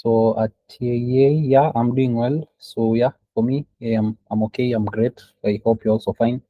So at yeah, I'm doing well. So yeah, for me, I'm okay. I'm great. I hope you're also fine.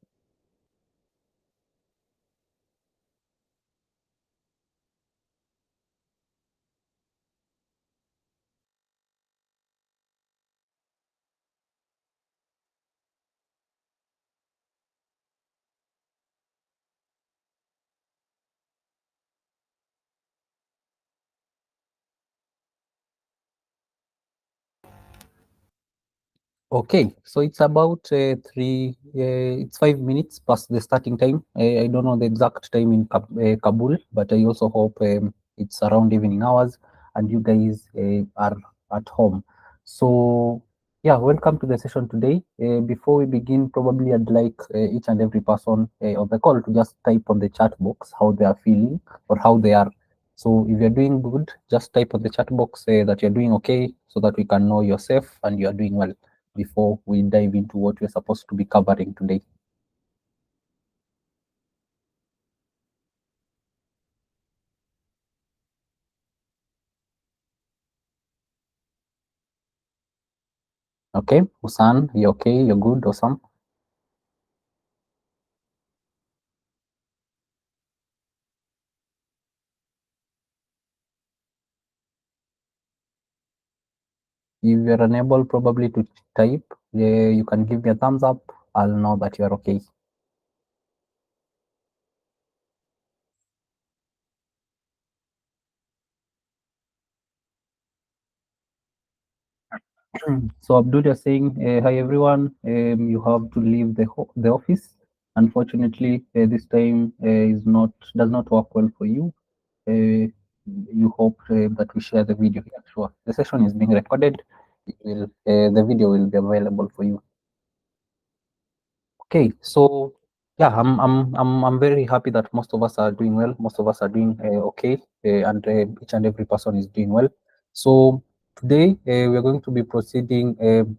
Okay, so it's about it's 5 minutes past the starting time. I don't know the exact time in Kabul, but I also hope it's around evening hours and you guys are at home. So, yeah, welcome to the session today. Before we begin, probably I'd like each and every person on the call to just type on the chat box how they are feeling or how they are. So, if you're doing good, just type on the chat box that you're doing okay so that we can know you're safe and you're doing well before we dive into what we're supposed to be covering today. Okay, Usan, you okay? You're good, awesome. If you're unable probably to type, you can give me a thumbs up. I'll know that you're okay. So Abdul, you're saying, hi everyone. You have to leave the office. Unfortunately, this time is not does not work well for you. You hope that we share the video here. Sure. The session is being recorded. The video will be available for you. Okay, so yeah, I'm very happy that most of us are doing well. Most of us are doing okay, and each and every person is doing well. So today we are going to be proceeding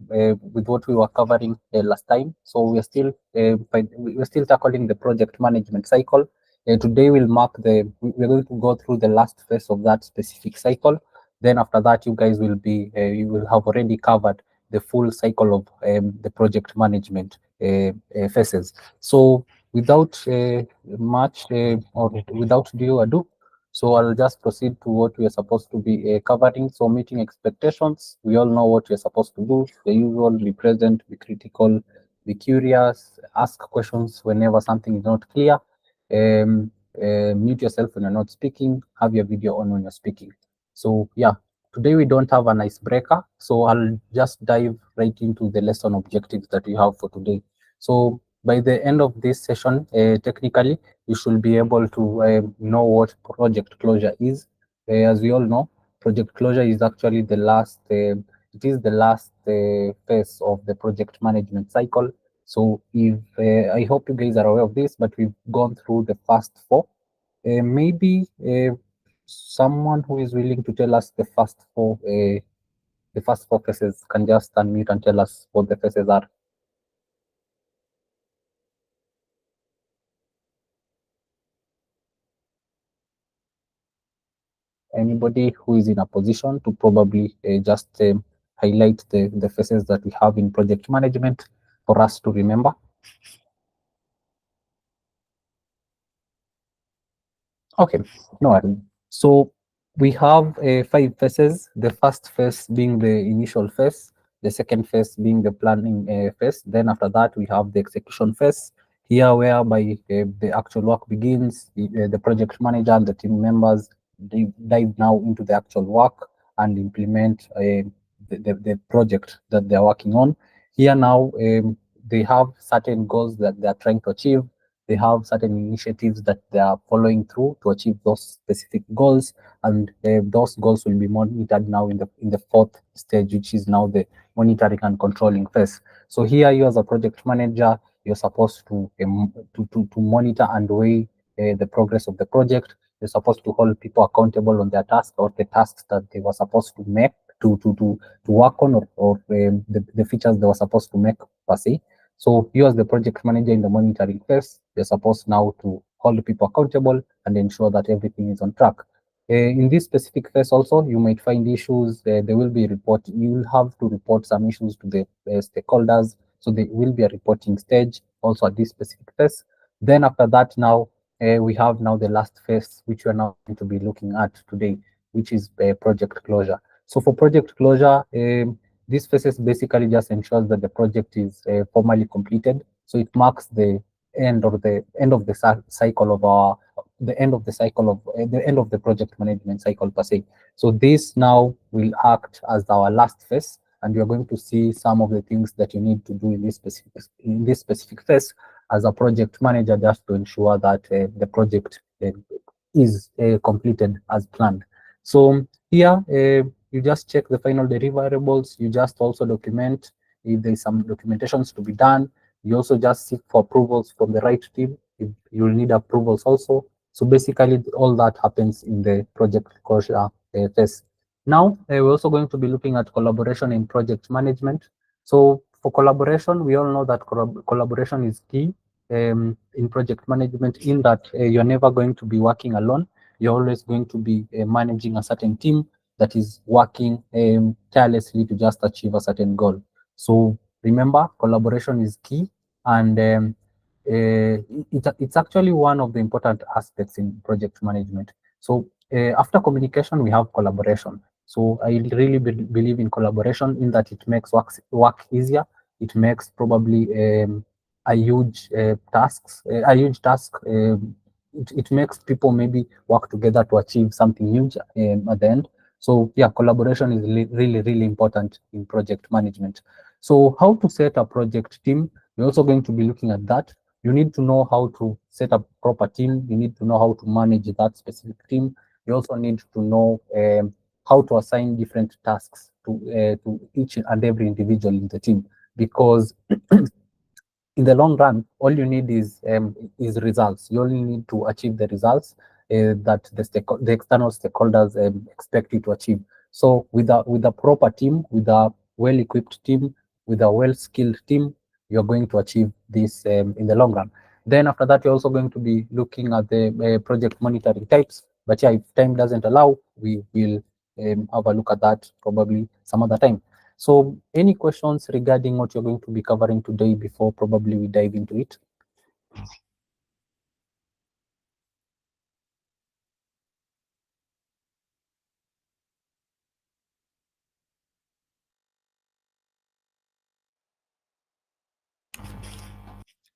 with what we were covering last time. So we're still tackling the project management cycle. Today we'll mark we're going to go through the last phase of that specific cycle. Then after that, you will have already covered the full cycle of the project management phases. So without much or without due ado, so I'll just proceed to what we are supposed to be covering. So meeting expectations, we all know what we're supposed to do. The usual: be present, be critical, be curious, ask questions whenever something is not clear. Um, Mute yourself when you're not speaking, have your video on when you're speaking. So yeah, today we don't have an icebreaker, so I'll just dive right into the lesson objectives that we have for today. So by the end of this session, technically, you should be able to know what project closure is. As we all know, project closure is actually it is the last phase of the project management cycle. So if I hope you guys are aware of this, but we've gone through the first four. Maybe someone who is willing to tell us the first four phases can just unmute and tell us what the phases are. Anybody who is in a position to probably just highlight the phases that we have in project management for us to remember. Okay, no worry. So we have five phases. The first phase being the initial phase, the second phase being the planning phase. Then after that, we have the execution phase. Here, whereby the actual work begins, the project manager and the team members dive now into the actual work and implement the project that they're working on. Here now, they have certain goals that they are trying to achieve. They have certain initiatives that they are following through to achieve those specific goals, and those goals will be monitored now in the fourth stage, which is now the monitoring and controlling phase. So here, you as a project manager, you're supposed to monitor and weigh the progress of the project. You're supposed to hold people accountable on their tasks or the tasks that they were supposed to make to work on, or the features they were supposed to make per se. So you as the project manager in the monitoring phase, you're supposed now to hold people accountable and ensure that everything is on track. In this specific phase also, you might find issues. There will be report. You will have to report some issues to the stakeholders. So there will be a reporting stage also at this specific phase. Then after that, now we have now the last phase, which we are now going to be looking at today, which is project closure. So for project closure, this phase basically just ensures that the project is formally completed. So it marks the end of the cycle of our the end of the cycle of the end of the project management cycle per se. So this now will act as our last phase, and you're going to see some of the things that you need to do in this specific phase as a project manager, just to ensure that the project is completed as planned. So here you just check the final deliverables. You just also document if there's some documentations to be done. You also just seek for approvals from the right team. If you'll need approvals also. So basically, all that happens in the project closure phase. Now, we're also going to be looking at collaboration in project management. So for collaboration, we all know that collaboration is key in project management, in that you're never going to be working alone. You're always going to be managing a certain team that is working tirelessly to just achieve a certain goal. So remember, collaboration is key, and it's actually one of the important aspects in project management. So after communication, we have collaboration. So I really believe in collaboration, in that it makes work easier. It makes probably a huge task. It makes people maybe work together to achieve something huge at the end. So yeah, collaboration is really important in project management. So how to set a project team? We're also going to be looking at that. You need to know how to set up proper team. You need to know how to manage that specific team. You also need to know how to assign different tasks to each and every individual in the team, because in the long run, all you need is results. You only need to achieve the results that the external stakeholders expect you to achieve. So with a proper team, with a well-equipped team, with a well-skilled team, you're going to achieve this in the long run. Then after that, you're also going to be looking at the project monitoring types. But yeah, if time doesn't allow, we will have a look at that probably some other time. So any questions regarding what you're going to be covering today before probably we dive into it?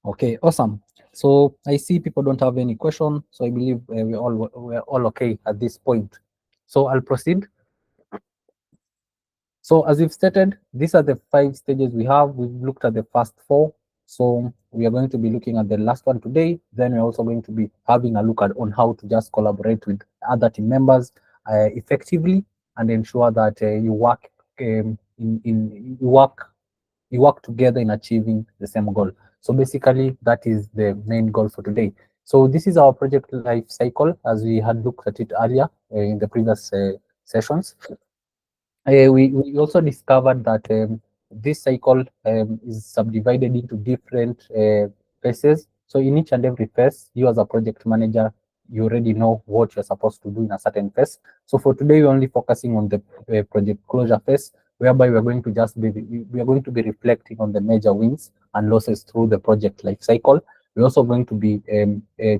Okay, awesome. So I see people don't have any question, so I believe we're all okay at this point. So I'll proceed. So as we've stated, these are the 5 stages we have. We've looked at the first 4. So we are going to be looking at the last one today. Then we're also going to be having a look at on how to just collaborate with other team members effectively, and ensure that you work you work together in achieving the same goal. So basically, that is the main goal for today. So this is our project life cycle, as we had looked at it earlier in the previous sessions. We also discovered that this cycle is subdivided into different phases. So in each and every phase, you as a project manager, you already know what you're supposed to do in a certain phase. So for today, we're only focusing on the project closure phase, whereby we are going to be reflecting on the major wins and losses through the project life cycle. We're also going to be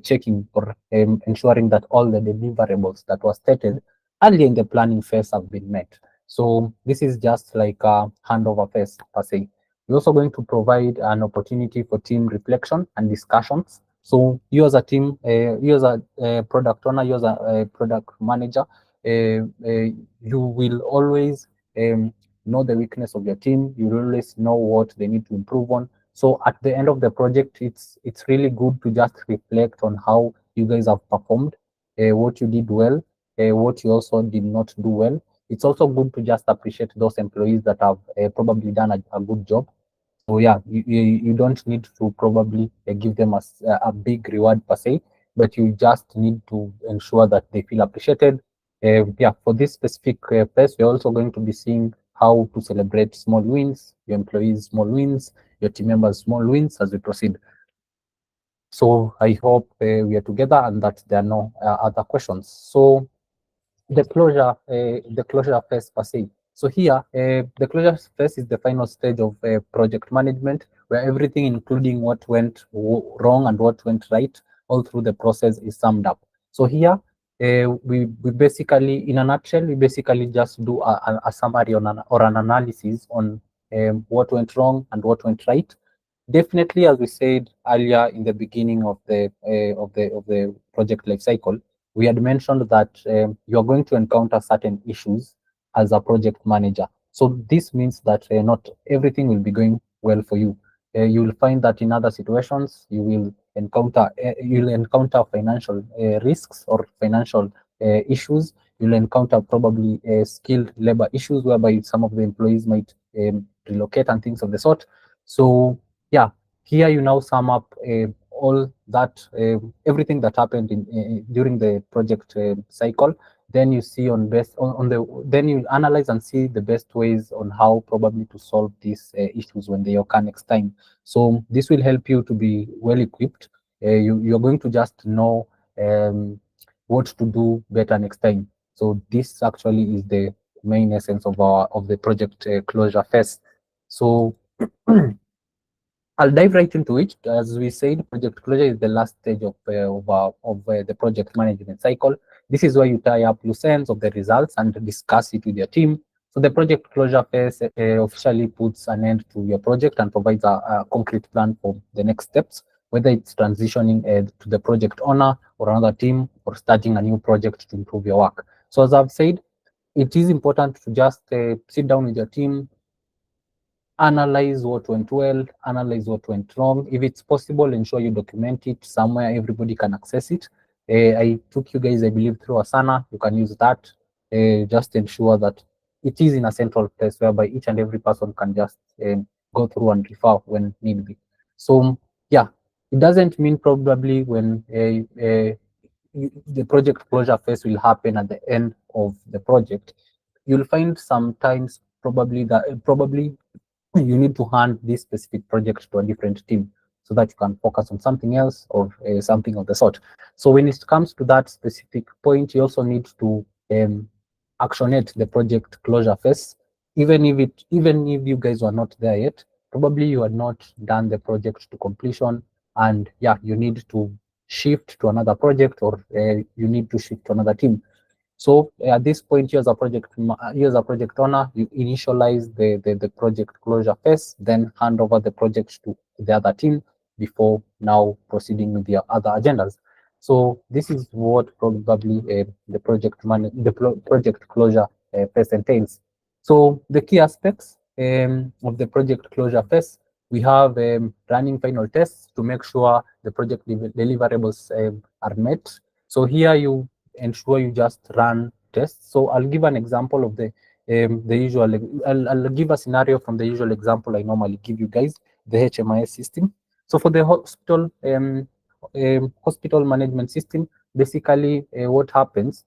checking or ensuring that all the deliverables that were stated earlier in the planning phase have been met. So this is just like a handover phase per se. We're also going to provide an opportunity for team reflection and discussions. So you as a team, you as a product owner, you as a product manager, you will always know the weakness of your team. You will always know what they need to improve on. So at the end of the project, it's really good to just reflect on how you guys have performed, what you did well, what you also did not do well. It's also good to just appreciate those employees that have probably done a good job. So yeah, you don't need to probably give them a big reward per se, but you just need to ensure that they feel appreciated. Yeah, for this specific phase, we're also going to be seeing how to celebrate small wins, your employees' small wins, your team members' small wins as we proceed. So I hope we are together and that there are no other questions. So the closure phase per se. So here, the closure phase is the final stage of project management, where everything, including what went wrong and what went right, all through the process is summed up. So here, we basically, in a nutshell, we basically just do a summary on or an analysis on what went wrong and what went right. Definitely, as we said earlier in the beginning of the project life cycle, we had mentioned that you are going to encounter certain issues as a project manager. So this means that not everything will be going well for you. You will find that in other situations you'll encounter financial risks or financial issues. You'll encounter probably skilled labor issues whereby some of the employees might relocate and things of the sort. So yeah, here you now sum up all that everything that happened during the project cycle. Then you see on the then you analyze and see the best ways on how probably to solve these issues when they occur next time. So this will help you to be well equipped. You're going to just know what to do better next time. So this actually is the main essence of the project closure phase. So I'll dive right into it. As we said, project closure is the last stage of the project management cycle. This is where you tie up loose ends of the results and discuss it with your team. So the project closure phase officially puts an end to your project and provides a concrete plan for the next steps, whether it's transitioning to the project owner or another team or starting a new project to improve your work. So as I've said, it is important to just sit down with your team, analyze what went well, analyze what went wrong. If it's possible, ensure you document it somewhere everybody can access it. I took you guys, I believe, through Asana. You can use that. Just ensure that it is in a central place whereby each and every person can just go through and refer when need be. So yeah, it doesn't mean probably when the project closure phase will happen at the end of the project. You'll find sometimes probably you need to hand this specific project to a different team so that you can focus on something else or something of the sort. So when it comes to that specific point, you also need to actionate the project closure phase. Even if you guys were not there yet, probably you had not done the project to completion, and yeah, you need to shift to another project or you need to shift to another team. So at this point, you as a project owner, you initialize the project closure phase, then hand over the project to the other team before now proceeding with the other agendas. So this is what probably the project closure phase entails. So the key aspects of the project closure phase, we have running final tests to make sure the project deliverables are met. So here you ensure you just run tests. So I'll give an example of the usual. I'll give a scenario from the usual example I normally give you guys, the HMIS system. So for the hospital management system, basically what happens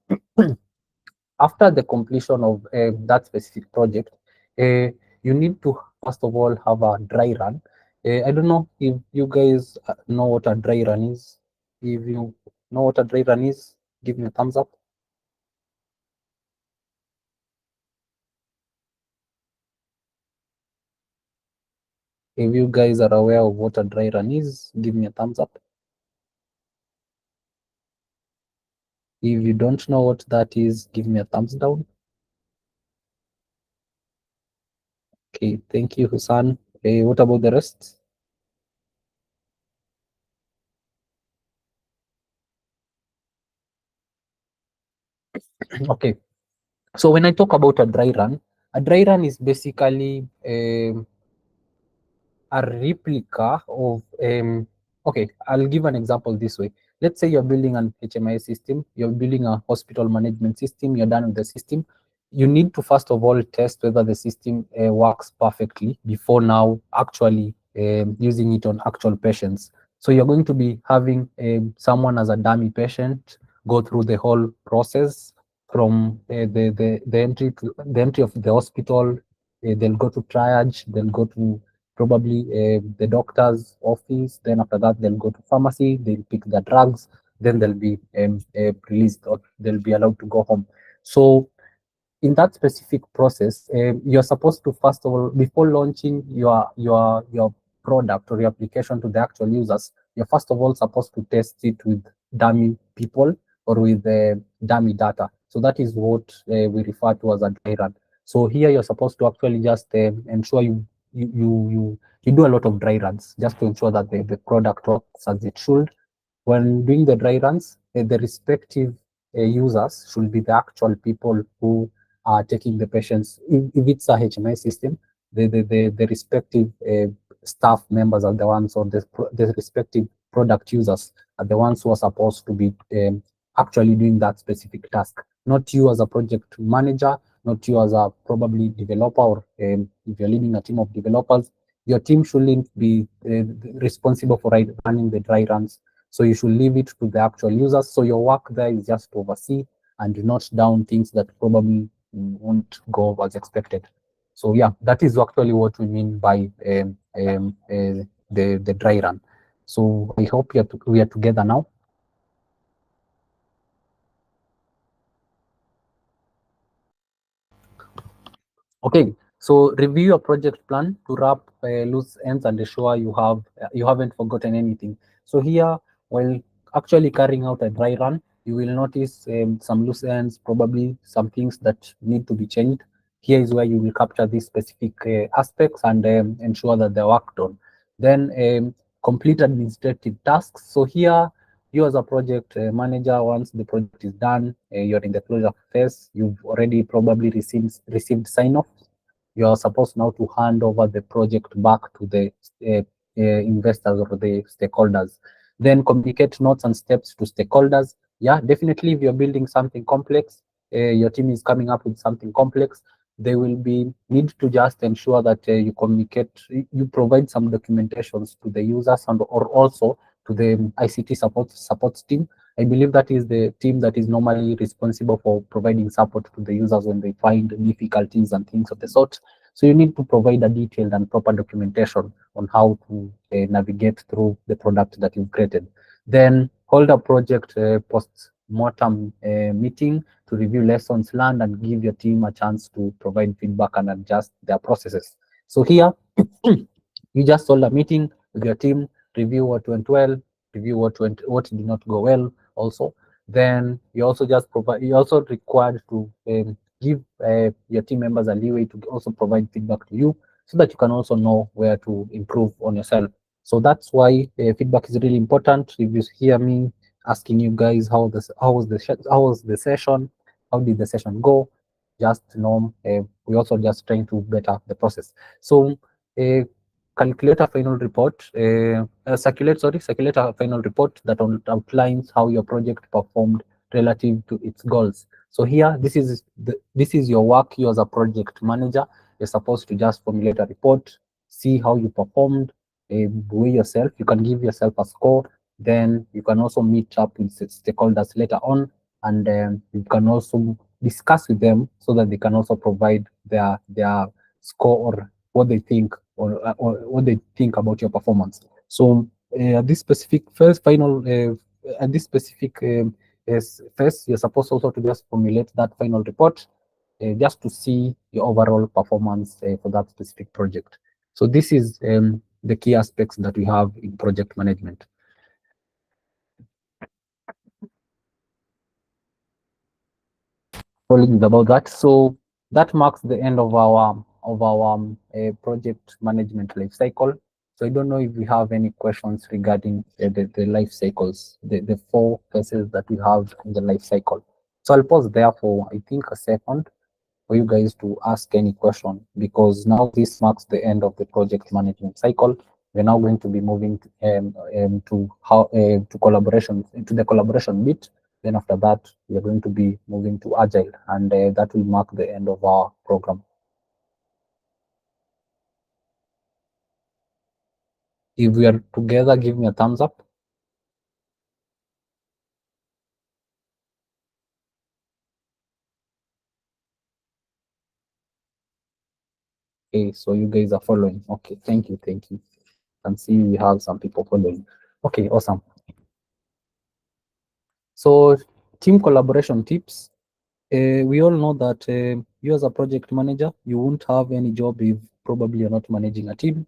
after the completion of that specific project, you need to first of all have a dry run. I don't know if you guys know what a dry run is. If you know what a dry run is, give me a thumbs up. If you guys are aware of what a dry run is, give me a thumbs up. If you don't know what that is, give me a thumbs down. Okay, thank you, Husan. What about the rest? Okay, so when I talk about a dry run is basically a replica of okay, I'll give an example this way. Let's say you're building an HMI system, you're building a hospital management system, you're done with the system. You need to first of all test whether the system works perfectly before now actually using it on actual patients. So you're going to be having someone as a dummy patient go through the whole process from the entry of the hospital. They'll go to triage, they'll go to probably the doctor's office. Then after that, they'll go to pharmacy, they'll pick the drugs, then they'll be released or they'll be allowed to go home. So in that specific process, you're supposed to, first of all, before launching your product or your application to the actual users, you're first of all supposed to test it with dummy people or with dummy data. So that is what we refer to as a dry run. So here you're supposed to actually just ensure you do a lot of dry runs just to ensure that the product works as it should. When doing the dry runs, the respective users should be the actual people who are taking the patients. If it's a HMI system, the respective staff members are the ones, or the respective product users are the ones who are supposed to be actually doing that specific task. Not you as a project manager, not you as a probably developer, or if you're leading a team of developers, your team shouldn't be responsible for running the dry runs. So you should leave it to the actual users. So your work there is just to oversee and note down things that probably won't go as expected. So yeah, that is actually what we mean by the dry run. So I hope we are together now. Okay, so review your project plan to wrap loose ends and ensure you haven't forgotten anything. So here, while actually carrying out a dry run, you will notice some loose ends, probably some things that need to be changed. Here is where you will capture these specific aspects and ensure that they're worked on. Then complete administrative tasks. So here, you as a project manager, once the project is done, you're in the closure phase, you've already probably received sign-off. You are supposed now to hand over the project back to the investors or the stakeholders. Then communicate notes and steps to stakeholders. Yeah, definitely if you're building something complex, your team is coming up with something complex, they will be need to just ensure that you communicate, you provide some documentations to the users and or also to the ICT support team. I believe that is the team that is normally responsible for providing support to the users when they find difficulties and things of the sort. So you need to provide a detailed and proper documentation on how to navigate through the product that you've created. Then hold a project post-mortem meeting to review lessons learned and give your team a chance to provide feedback and adjust their processes. So here, you just hold a meeting with your team, review what went well, review what did not go well also. Then you also just provide, you're also required to give your team members a leeway to also provide feedback to you so that you can also know where to improve on yourself. So that's why feedback is really important. If you hear me asking you guys how was the session, how did the session go, just know we also just trying to better the process. So calculate a final report, circulate a final report that outlines how your project performed relative to its goals. So here, this is your work. You as a project manager, you're supposed to just formulate a report, see how you performed, weigh yourself. You can give yourself a score. Then you can also meet up with stakeholders later on, and you can also discuss with them so that they can also provide their score or what they think or what they think about your performance. So this specific first final at this specific phase, you're supposed also to just formulate that final report just to see your overall performance for that specific project. So this is the key aspects that we have in project management. Following about that, so that marks the end of our project management life cycle. So I don't know if we have any questions regarding the life cycles, the four phases that we have in the life cycle. So I'll pause there for I think a second for you guys to ask any question, because now this marks the end of the project management cycle. We're now going to be moving to how to collaboration, to the collaboration bit. Then after that, we are going to be moving to agile, and that will mark the end of our program. If we are together, give me a thumbs up. Okay, so you guys are following. Okay, thank you, thank you. I can see we have some people following. Okay, awesome. So team collaboration tips. We all know that you as a project manager, you won't have any job if probably you're not managing a team.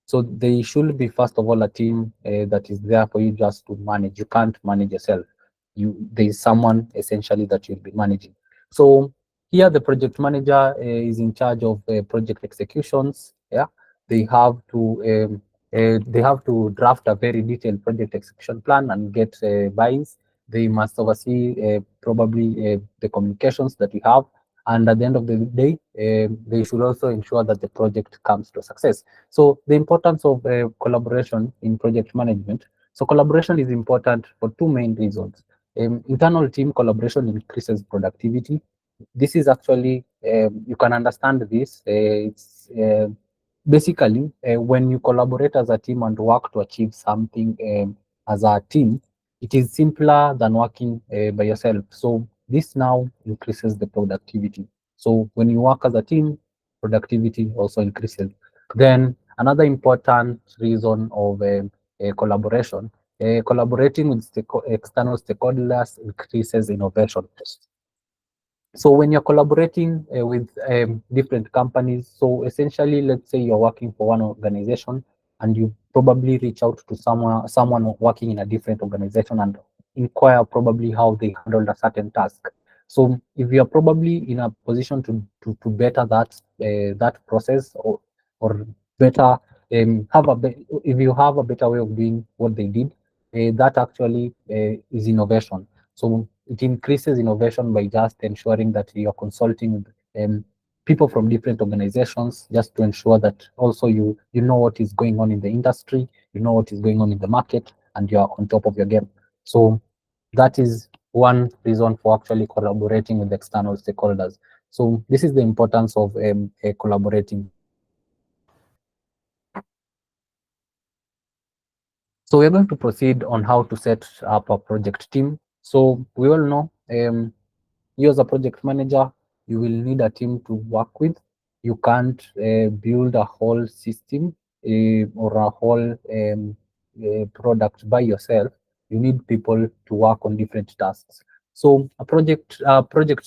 So they should be, first of all, a team that is there for you just to manage. You can't manage yourself. There is someone essentially that you'll be managing. So here the project manager is in charge of project executions. Yeah, they have to draft a very detailed project execution plan and get buy-ins. They must oversee probably the communications that we have, and at the end of the day, they should also ensure that the project comes to success. So the importance of collaboration in project management. So collaboration is important for two main reasons. Internal team collaboration increases productivity. This is actually, you can understand this. It's basically when you collaborate as a team and work to achieve something as a team, it is simpler than working by yourself. So this now increases the productivity. So when you work as a team, productivity also increases. Then another important reason of collaboration, collaborating with external stakeholders increases innovation. So when you're collaborating with different companies, so essentially, let's say you're working for one organization and you probably reach out to someone working in a different organization and inquire probably how they handled a certain task. So if you're probably in a position to better that process, or better if you have a better way of doing what they did, that actually is innovation. So it increases innovation by just ensuring that you're consulting people from different organizations, just to ensure that also you know what is going on in the industry, you know what is going on in the market, and you're on top of your game. So that is one reason for actually collaborating with external stakeholders. So this is the importance of collaborating. So we're going to proceed on how to set up a project team. So we all know you as a project manager, you will need a team to work with. You can't build a whole system or a whole product by yourself. You need people to work on different tasks. So a project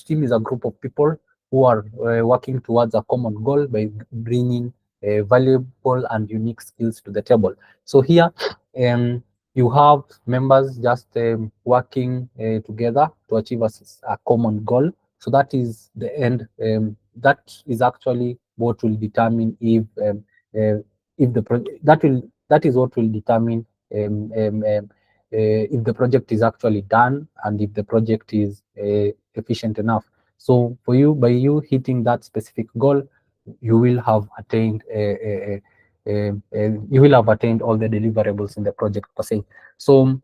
team is a group of people who are working towards a common goal by bringing valuable and unique skills to the table. So here, you have members just working together to achieve a common goal. So that is the end. That is actually what will determine if the project that is what will determine if the project is actually done and if the project is efficient enough. So for you, by you hitting that specific goal, you will have attained you will have attained all the deliverables in the project per se. So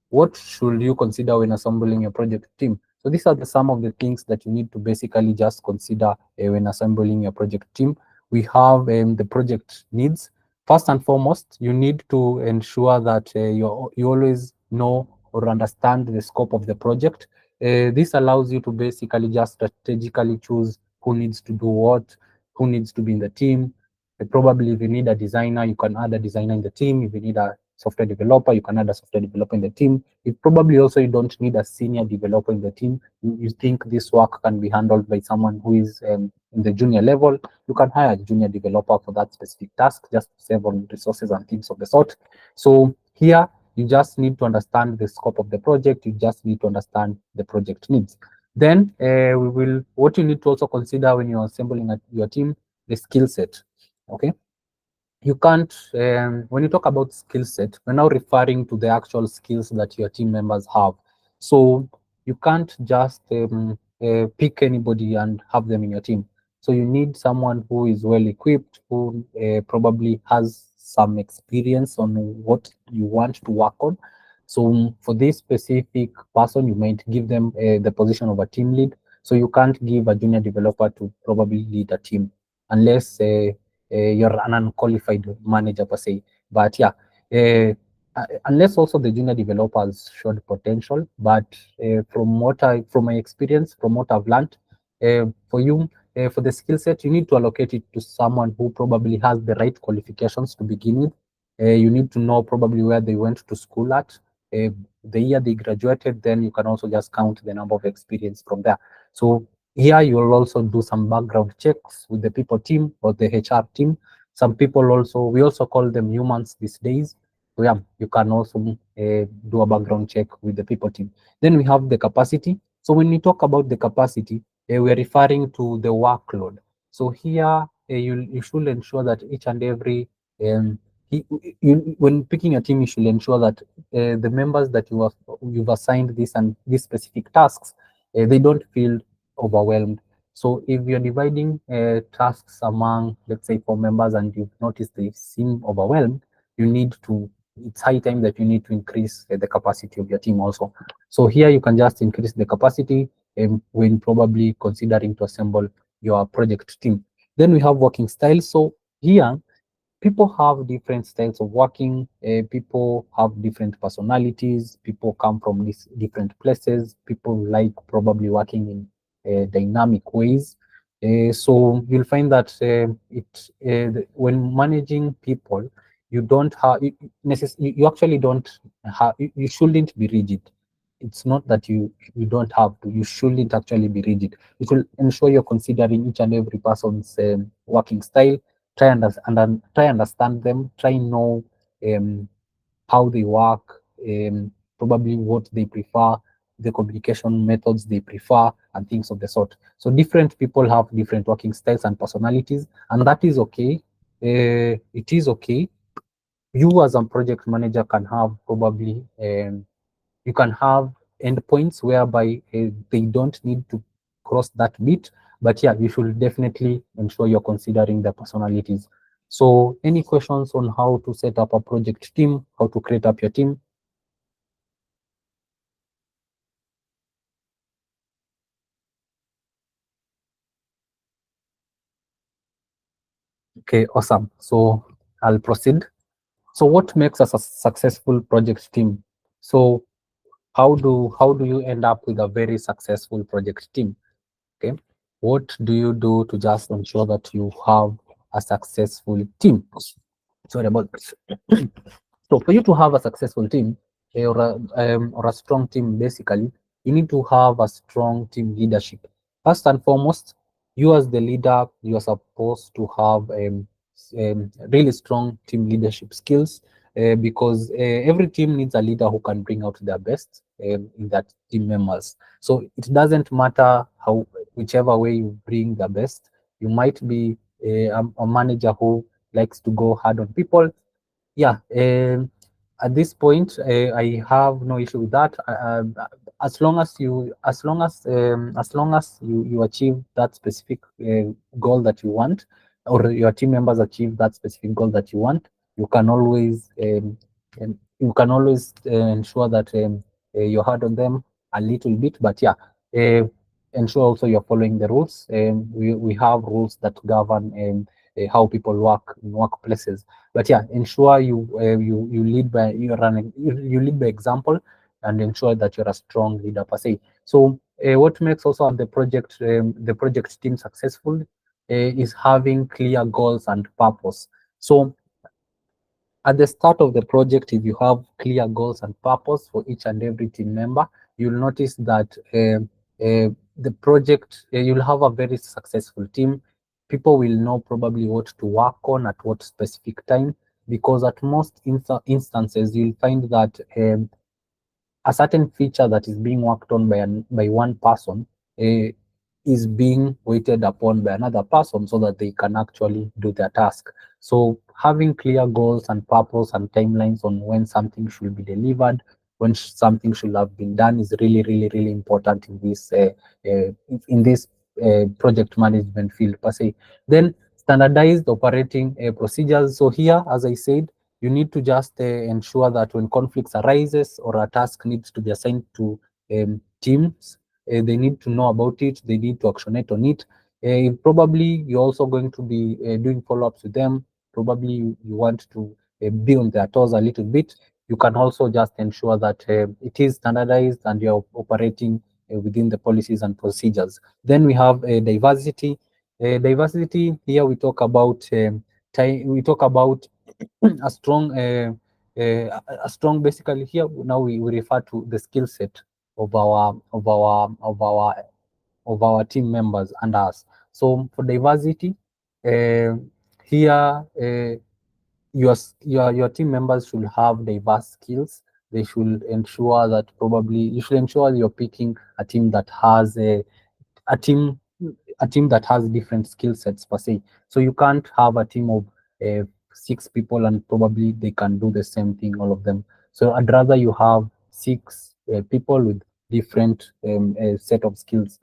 what should you consider when assembling a project team? So these are some of the things that you need to basically just consider when assembling your project team. We have the project needs. First and foremost, you need to ensure that you always know or understand the scope of the project. This allows you to basically just strategically choose who needs to do what, who needs to be in the team. Probably if you need a designer, you can add a designer in the team. If you need a software developer, you can add a software developer in the team. If probably also you don't need a senior developer in the team, you think this work can be handled by someone who is in the junior level, you can hire a junior developer for that specific task, just to save on resources and things of the sort. So here, you just need to understand the scope of the project. You just need to understand the project needs. Then what you need to also consider when you're assembling your team, the skill set. Okay, you can't when you talk about skill set, we're now referring to the actual skills that your team members have. So you can't just pick anybody and have them in your team. So you need someone who is well equipped, who probably has some experience on what you want to work on. So for this specific person, you might give them the position of a team lead. So you can't give a junior developer to probably lead a team unless you're an unqualified manager per se. But yeah, unless also the junior developers showed potential. But from my experience, from what I've learned, for you, for the skill set, you need to allocate it to someone who probably has the right qualifications to begin with. You need to know probably where they went to school at. the year they graduated, then you can also just count the number of experience from there. So here you will also do some background checks with the people team or the HR team. Some people also, we also call them humans these days. So yeah, you can also do a background check with the people team. Then we have the capacity. So when we talk about the capacity, we are referring to the workload. So here you should ensure that each and every um, when picking a team, you should ensure that the members that you've assigned this and these specific tasks, they don't feel overwhelmed. So if you're dividing tasks among, let's say, 4 members, and you've noticed they seem overwhelmed, you need to. It's high time that you need to increase the capacity of your team also. So here you can just increase the capacity when probably considering to assemble your project team. Then we have working styles. So here people have different styles of working. People have different personalities. People come from these different places. People like probably working in dynamic ways. So you'll find that when managing people, you don't have you actually don't have you shouldn't be rigid. It's not that you don't have to. You shouldn't actually be rigid. It will ensure you're considering each and every person's working style. Try understand them. Try know um, how they work, probably what they prefer, the communication methods they prefer, and things of the sort. So different people have different working styles and personalities, and that is okay. It is okay. You as a project manager can have probably you can have endpoints whereby they don't need to cross that bit, but yeah, you should definitely ensure you're considering the personalities. So any questions on how to set up a project team, how to create up your team? Okay, awesome. So I'll proceed. So what makes us a successful project team? So how do you end up with a very successful project team? Okay, what do you do to just ensure that you have a successful team? Sorry about this. So for you to have a successful team or a strong team, basically, you need to have a strong team leadership. First and foremost, you as the leader, you are supposed to have really strong team leadership skills because every team needs a leader who can bring out their best in that team members. So it doesn't matter how, whichever way you bring the best. You might be a manager who likes to go hard on people. Yeah, at this point, I have no issue with that. As long as you achieve that specific goal that you want, or your team members achieve that specific goal that you want, you can always ensure that you're hard on them a little bit. But yeah, ensure also you're following the rules. We have rules that govern how people work in workplaces. But yeah, ensure you lead by you lead by example, and ensure that you're a strong leader per se. So what makes also the project team successful is having clear goals and purpose. So at the start of the project, if you have clear goals and purpose for each and every team member, you'll notice that the project, you'll have a very successful team. People will know probably what to work on at what specific time, because at most instances, you'll find that a certain feature that is being worked on by one person uh, is being weighted upon by another person so that they can actually do their task. So having clear goals and purpose and timelines on when something should be delivered, when something should have been done is really, really, really important in this project management field per se. Then standardized operating procedures. So here, as I said, you need to just ensure that when conflicts arises or a task needs to be assigned to teams, they need to know about it, they need to actionate on it. Probably you're also going to be doing follow-ups with them. Probably you want to be on their toes a little bit. You can also just ensure that it is standardized and you're operating within the policies and procedures. Then we have diversity. Diversity here we talk about a strong a strong, basically here now we refer to the skill set of our team members and us. So for diversity, uh, here your team members should have diverse skills. They should ensure that probably you should ensure you're picking a team that has a team a team that has different skill sets per se. So you can't have a team of 6 people and probably they can do the same thing, all of them. So I'd rather you have 6 people with different set of skills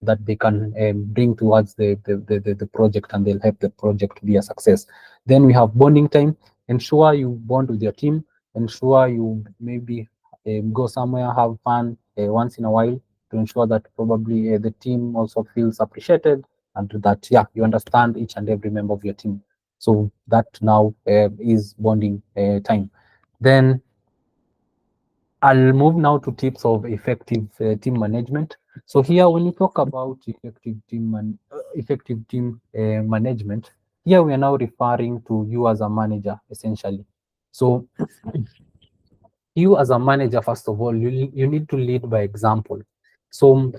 that they can bring towards the project, and they'll help the project be a success. Then we have bonding time. Ensure you bond with your team. Ensure you maybe go somewhere, have fun once in a while, to ensure that probably the team also feels appreciated, and that, yeah, you understand each and every member of your team. So that now is bonding time. Then I'll move now to tips of effective team management. So here, when you talk about effective team management, here we are now referring to you as a manager, essentially. So you as a manager, first of all, you need to lead by example. So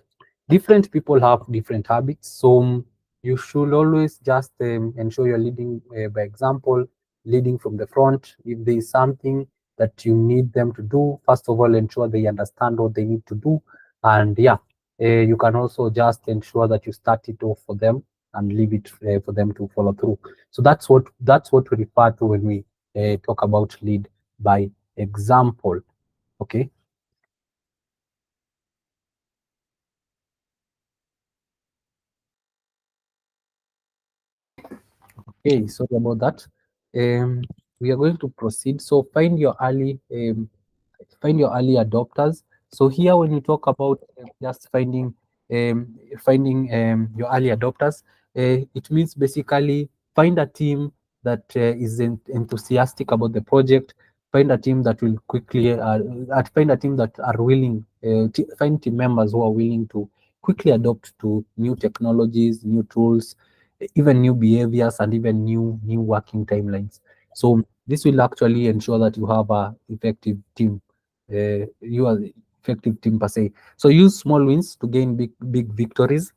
different people have different habits. So you should always just ensure you're leading by example, leading from the front. If there is something that you need them to do, first of all, ensure they understand what they need to do. And yeah, you can also just ensure that you start it off for them and leave it for them to follow through. So that's what we refer to when we talk about lead by example. Okay. Okay, sorry about that. We are going to proceed. So find your early adopters. So here, when you talk about just finding your early adopters, it means basically find a team that is enthusiastic about the project. Find a team that will quickly find a team that are willing. Find team members who are willing to quickly adopt to new technologies, new tools, even new behaviors, and even new working timelines. So this will actually ensure that you have a effective team. You are the effective team per se. So use small wins to gain big victories.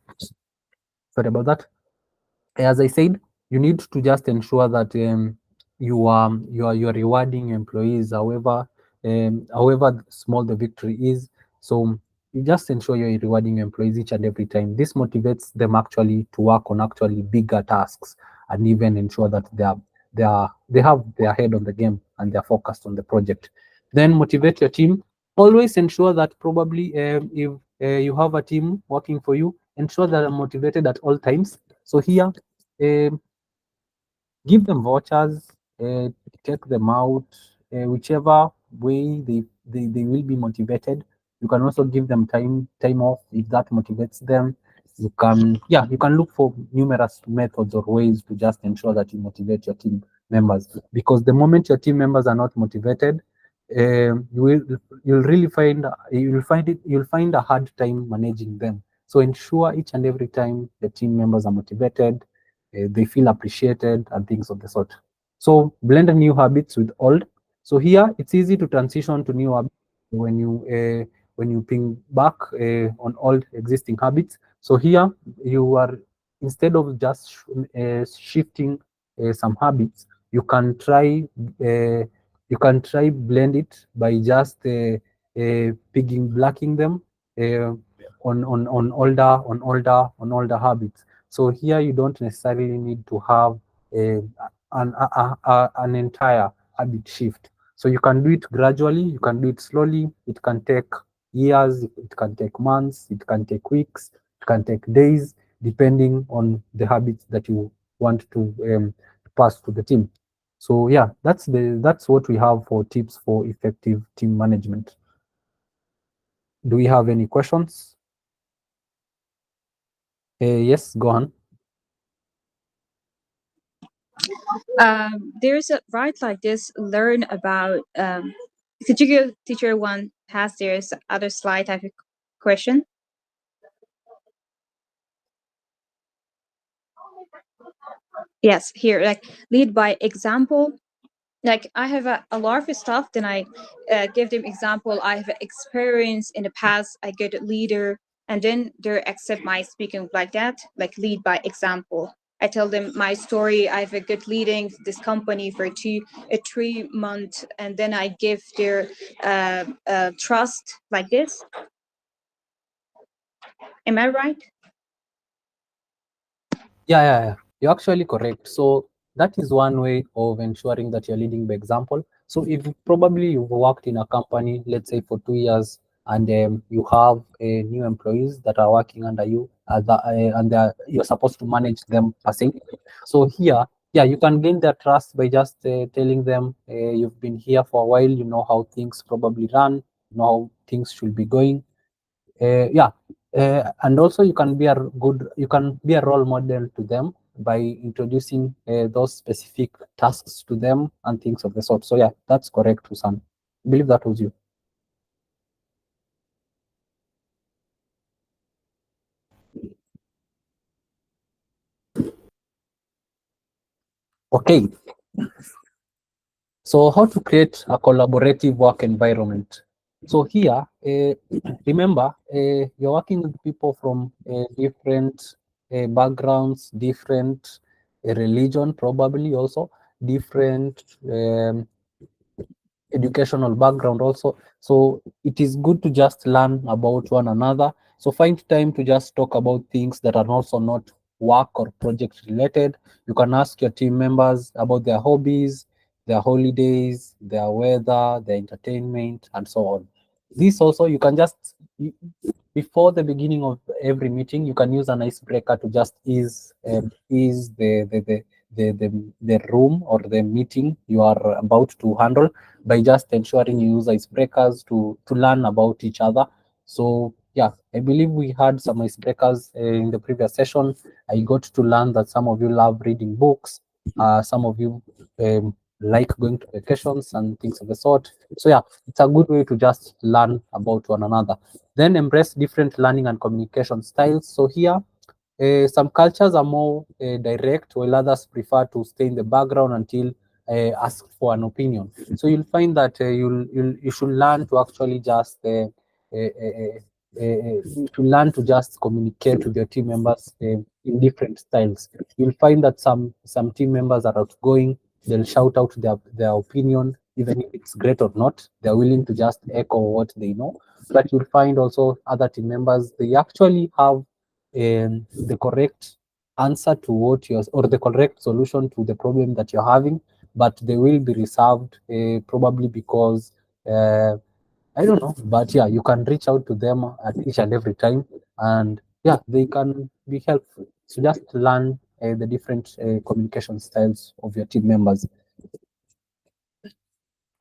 Sorry about that. As I said, you need to just ensure that you are rewarding employees, however small the victory is. So you just ensure you're rewarding employees each and every time. This motivates them actually to work on actually bigger tasks, and even ensure that they have their head on the game and they're focused on the project. Then motivate your team. Always ensure that probably if you have a team working for you, ensure that they're motivated at all times. So here, um, give them vouchers, take them out, whichever way they will be motivated. You can also give them time off if that motivates them. You can look for numerous methods or ways to just ensure that you motivate your team members, because the moment your team members are not motivated, you will you'll find a hard time managing them. So ensure each and every time the team members are motivated, they feel appreciated, and things of the sort. So blend new habits with old. So here it's easy to transition to new habits when you ping back on old existing habits. So here you are, instead of just shifting some habits, you can try blend it by just pigging blacking them uh, on older habits. So here you don't necessarily need to have an entire habit shift. So you can do it gradually, you can do it slowly. It can take years, it can take months, it can take weeks, it can take days, depending on the habits that you want to pass to the team. So yeah, that's what we have for tips for effective team management. Do we have any questions? Yes, go on. There's a right like this. Learn about. Could you give teacher one pass? There's other slide. I have a question. Yes, here like lead by example. like I have a lot of stuff, then I give them example. I have experience in the past, I get a leader, and then they accept my speaking like that, like lead by example. I tell them my story. I have a good leading this company for 3 months, and then I give their trust like this. Am I right? Yeah, you're actually correct. So that is one way of ensuring that you're leading by example. So if probably you've worked in a company, let's say for 2 years, and you have new employees that are working under you, and you're supposed to manage them per se. So here, yeah, you can gain their trust by just telling them you've been here for a while, you know how things probably run, you know how things should be going. Yeah, and also you can be a role model to them by introducing those specific tasks to them and things of the sort. So yeah, that's correct, Susan. I believe that was you. Okay, so how to create a collaborative work environment. So here, remember, you're working with people from different backgrounds, different religion, probably also different educational background also. So it is good to just learn about one another. So find time to just talk about things that are also not work or project related. You can ask your team members about their hobbies, their holidays, their weather, their entertainment, and so on. This also, you can just, before the beginning of every meeting, you can use an icebreaker to just ease the room or the meeting you are about to handle by just ensuring you use icebreakers to learn about each other. So yeah, I believe we had some icebreakers in the previous session. I got to learn that some of you love reading books, some of you like going to vacations and things of the sort. So yeah, it's a good way to just learn about one another. Then embrace different learning and communication styles. So here, some cultures are more direct, while others prefer to stay in the background until asked for an opinion. So you'll find that you should learn to actually just to learn to just communicate with your team members in different styles. You'll find that some team members are outgoing. They'll shout out their opinion, even if it's great or not. They're willing to just echo what they know. But you'll find also other team members, they actually have the correct answer to what you're, or the correct solution to the problem that you're having, but they will be reserved probably because I don't know, but yeah, you can reach out to them at each and every time, and yeah, they can be helpful. So just learn the different communication styles of your team members.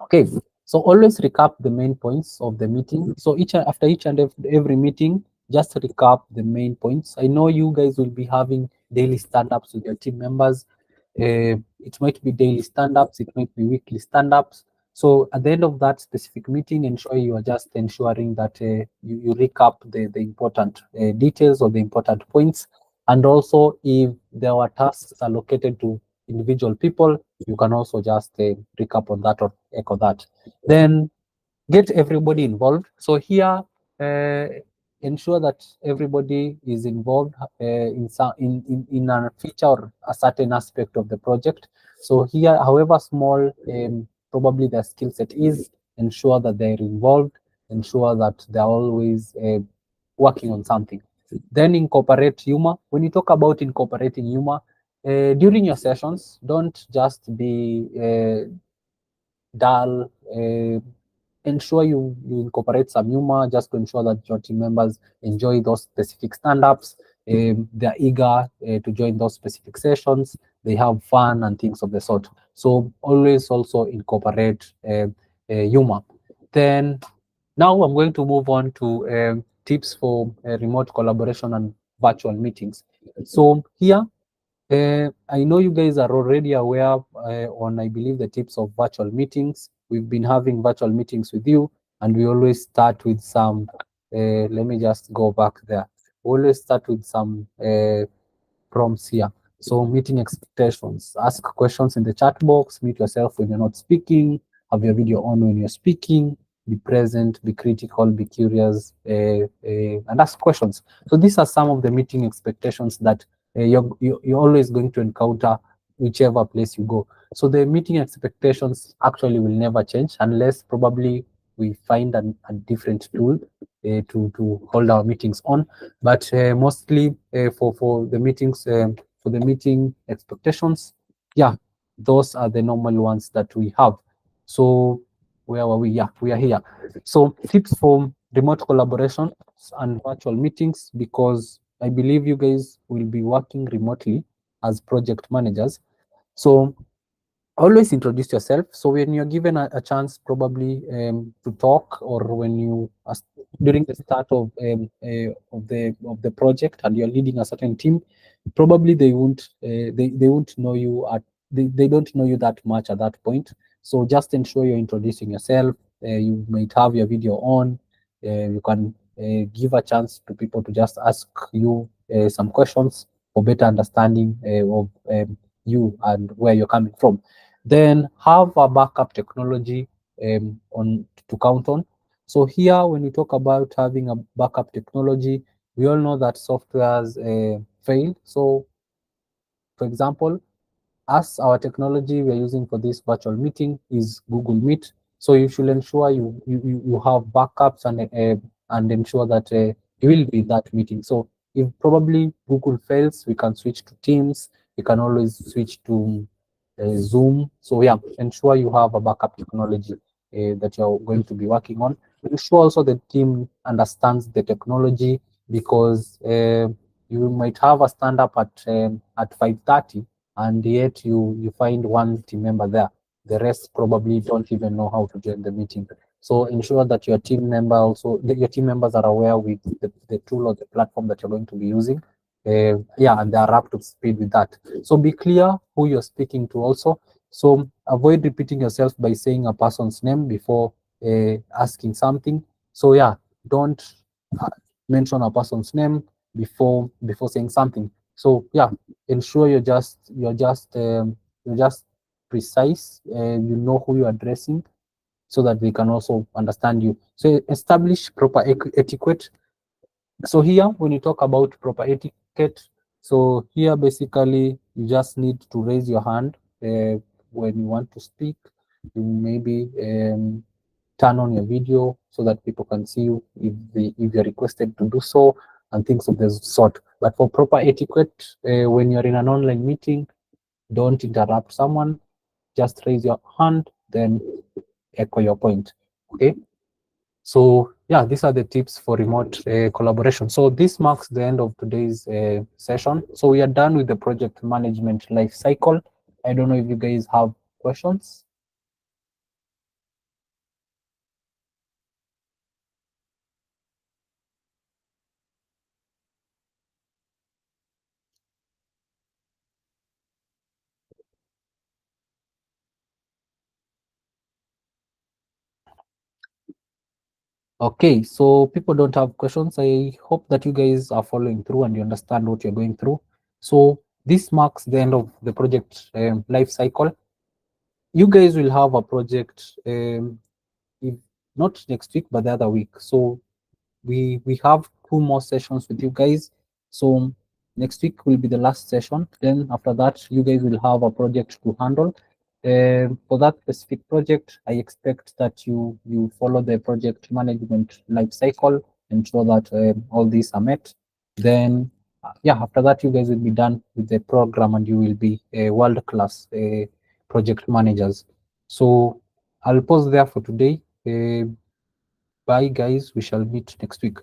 Okay, so always recap the main points of the meeting. So after each and every meeting, just recap the main points. I know you guys will be having daily stand-ups with your team members. It might be daily stand-ups, it might be weekly stand-ups. So at the end of that specific meeting, ensure you are just ensuring that you recap the important details or the important points. And also, if there were tasks allocated to individual people, you can also just recap on that or echo that. Then get everybody involved. So here, uh, ensure that everybody is involved in a feature or a certain aspect of the project. So here, however small probably their skill set is, ensure that they're involved, ensure that they're always working on something. Then incorporate humor. When you talk about incorporating humor, during your sessions, don't just be dull. Ensure you incorporate some humor just to ensure that your team members enjoy those specific stand-ups. They're eager to join those specific sessions. They have fun and things of the sort. So always also incorporate humor. Then now I'm going to move on to tips for remote collaboration and virtual meetings. So here, I know you guys are already aware on, I believe, the tips of virtual meetings. We've been having virtual meetings with you, and we always start with some, let me just go back there. We always start with some prompts here. So meeting expectations, ask questions in the chat box, mute yourself when you're not speaking, have your video on when you're speaking, be present, be critical, be curious, and ask questions. So these are some of the meeting expectations that you're always going to encounter whichever place you go. So the meeting expectations actually will never change unless probably we find a different tool to hold our meetings on. But mostly for the meetings, for the meeting expectations, yeah, those are the normal ones that we have. So where were we? Yeah, we are here. So tips for remote collaboration and virtual meetings, because I believe you guys will be working remotely as project managers. So always introduce yourself. So when you're given a chance probably to talk, or when you during the start of the project and you're leading a certain team, probably they won't know you they don't know you that much at that point. So just ensure you're introducing yourself. You might have your video on. You can give a chance to people to just ask you some questions for better understanding of you and where you're coming from. Then have a backup technology on to count on. So here, when we talk about having a backup technology, we all know that softwares fail. So, for example, as our technology we're using for this virtual meeting is Google Meet, so you should ensure you have backups and ensure that you will be in that meeting. So if probably Google fails, we can switch to Teams. We can always switch to Zoom. So yeah, ensure you have a backup technology that you're going to be working on. Ensure also the team understands the technology, because you might have a stand up at 5:30, and yet you find one team member there. The rest probably don't even know how to join the meeting. So ensure that your team member also your team members are aware with the tool or the platform that you're going to be using. Yeah, and they are up to speed with that. So be clear who you're speaking to also. So avoid repeating yourself by saying a person's name before asking something. So yeah, don't uh, mention a person's name before saying something. So yeah, ensure you're just precise and you know who you're addressing, so that they can also understand you. So establish proper etiquette. So here, when you talk about proper etiquette, so here basically you just need to raise your hand when you want to speak. You maybe turn on your video so that people can see you if you're requested to do so, and things of this sort. But for proper etiquette, when you're in an online meeting, don't interrupt someone. Just raise your hand, then echo your point. Okay. So yeah, these are the tips for remote collaboration. So this marks the end of today's session. So we are done with the project management life cycle. I don't know if you guys have questions. Okay, so people don't have questions. I hope that you guys are following through and you understand what you're going through. So this marks the end of the project life cycle. You guys will have a project, if not next week, but the other week. So we have 2 more sessions with you guys. So next week will be the last session. Then after that, you guys will have a project to handle. For that specific project, I expect that you follow the project management life cycle, ensure that all these are met. Then yeah, after that, you guys will be done with the program and you will be world-class project managers. So I'll pause there for today. Bye, guys. We shall meet next week.